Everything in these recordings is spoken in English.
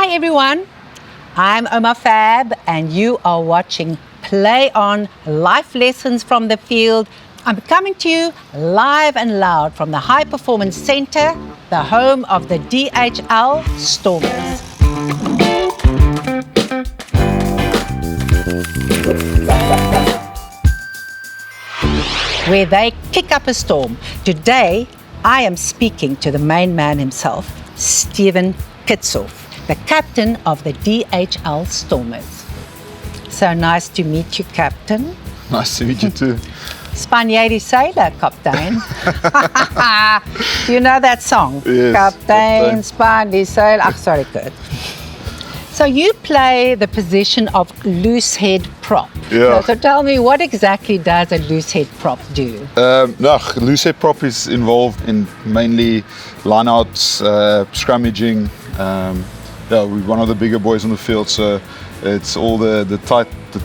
Hi everyone, I'm Ouma Fabs and you are watching Play On Life Lessons from the Field. I'm coming to you live and loud from the High Performance Centre, the home of the DHL Stormers. Where they kick up a storm. Today, I am speaking to the main man himself, Stephen Kitshoff, the captain of the DHL Stormers. So nice to meet you, Captain. Nice to meet you too. Spanjaard die sailor, Captain. Do you know that song? Yes. Captain, Span die sailor. Ach, sorry, good. So you play the position of loose head prop. Yeah. So tell me, what exactly does a loose head prop do? Loose head prop is involved in mainly lineouts, scrummaging. We're one of the bigger boys on the field, so it's all the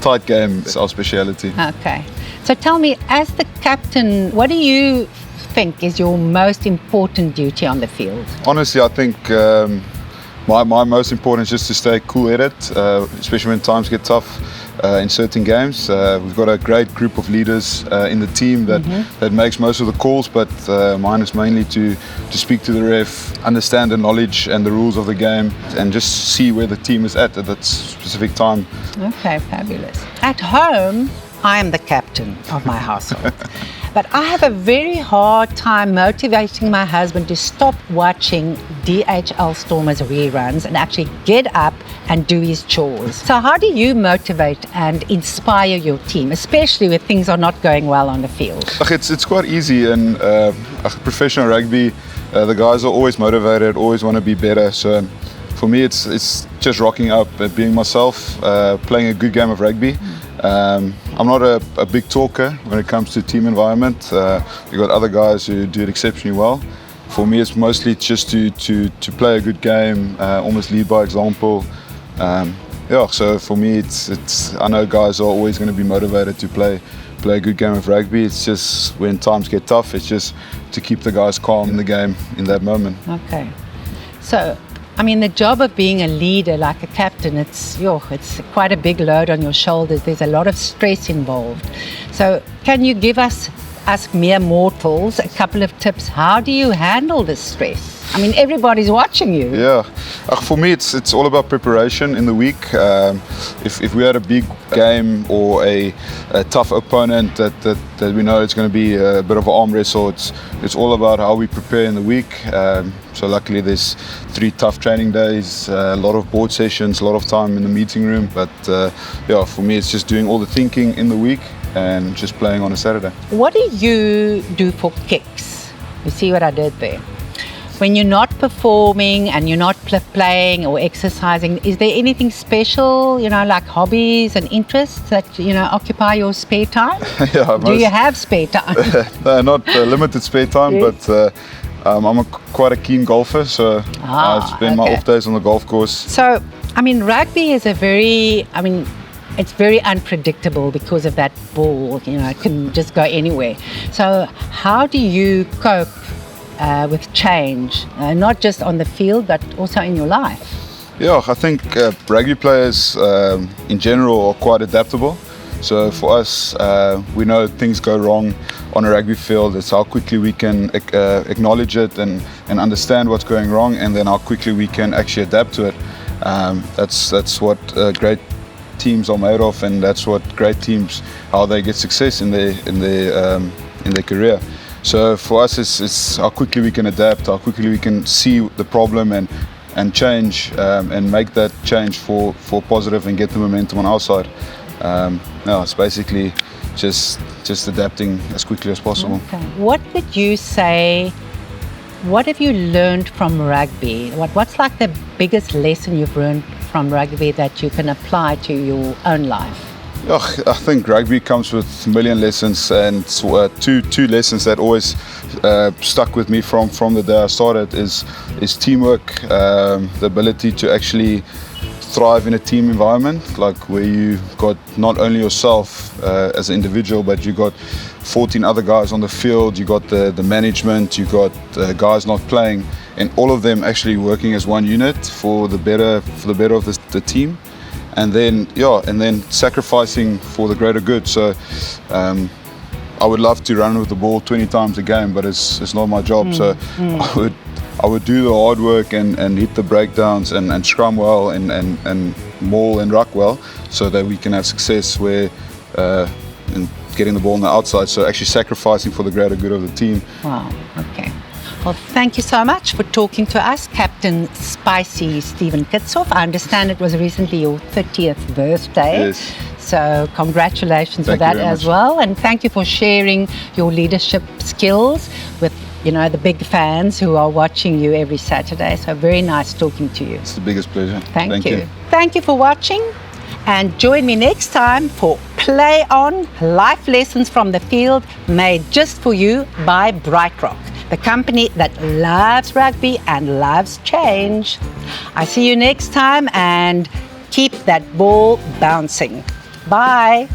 tight game is our speciality. Okay. So tell me, as the captain, what do you think is your most important duty on the field? Honestly, I think my most important is just to stay cool-headed, especially when times get tough in certain games. We've got a great group of leaders in the team that makes most of the calls, but mine is mainly to speak to the ref, understand the knowledge and the rules of the game, and just see where the team is at that specific time. Okay, fabulous. At home, I am the captain of my household. But I have a very hard time motivating my husband to stop watching DHL Stormers reruns and actually get up and do his chores. So how do you motivate and inspire your team, especially when things are not going well on the field? It's quite easy, and professional rugby, the guys are always motivated, always want to be better. So for me, it's just rocking up, being myself, playing a good game of rugby. I'm not a big talker when it comes to team environment. You've got other guys who do it exceptionally well. For me, it's mostly just to play a good game, almost lead by example. So for me, it's I know guys are always going to be motivated to play a good game of rugby. It's just when times get tough, it's just to keep the guys calm in the game in that moment. Okay. So, I mean, the job of being a leader, like a captain, it's quite a big load on your shoulders. There's a lot of stress involved. So can you give us mere mortals, a couple of tips? How do you handle this stress? I mean, everybody's watching you. Yeah. For me, it's all about preparation in the week. If we had a big game or a tough opponent that we know it's going to be a bit of an arm wrestle, it's all about how we prepare in the week. So luckily there's 3 tough training days, a lot of board sessions, a lot of time in the meeting room. But for me, it's just doing all the thinking in the week and just playing on a Saturday. What do you do for kicks? You see what I did there? When you're not performing and you're not playing or exercising, is there anything special, like hobbies and interests that, occupy your spare time? Do you have spare time? No, not limited spare time, yes. But I'm quite a keen golfer, so I spend my off days on the golf course. So, I mean, rugby is it's very unpredictable because of that ball, it can just go anywhere. So how do you cope with change, not just on the field, but also in your life? Yeah, I think rugby players in general are quite adaptable. So for us, we know things go wrong on a rugby field. It's how quickly we can acknowledge it and understand what's going wrong, and then how quickly we can actually adapt to it. That's what great teams are made of, and that's what great teams, how they get success in their career. So for us, it's how quickly we can adapt, how quickly we can see the problem and change and make that change for positive and get the momentum on our side. It's basically just adapting as quickly as possible. Okay. What would you say? What have you learned from rugby? What's like the biggest lesson you've learned from rugby that you can apply to your own life? I think rugby comes with a million lessons, and two lessons that always stuck with me from the day I started is teamwork, the ability to actually thrive in a team environment, like where you got not only yourself as an individual, but you got 14 other guys on the field, you got the management, you got guys not playing, and all of them actually working as one unit for the better of the team, and then sacrificing for the greater good. So I would love to run with the ball 20 times a game, but it's not my job. So I would do the hard work and hit the breakdowns and scrum well and maul and ruck well, so that we can have success where in getting the ball on the outside. So actually sacrificing for the greater good of the team. Wow. Okay. Well, thank you so much for talking to us, Captain Spicy Stephen Kitshoff. I understand it was recently your 30th birthday. Yes. So congratulations for Thank you that very as much. well. And thank you for sharing your leadership skills with, the big fans who are watching you every Saturday. So very nice talking to you. It's the biggest pleasure. Thank you. Thank you for watching. And join me next time for Play On, Life Lessons from the Field, made just for you by Bright Rock, the company that loves rugby and loves change. I see you next time, and keep that ball bouncing. Bye.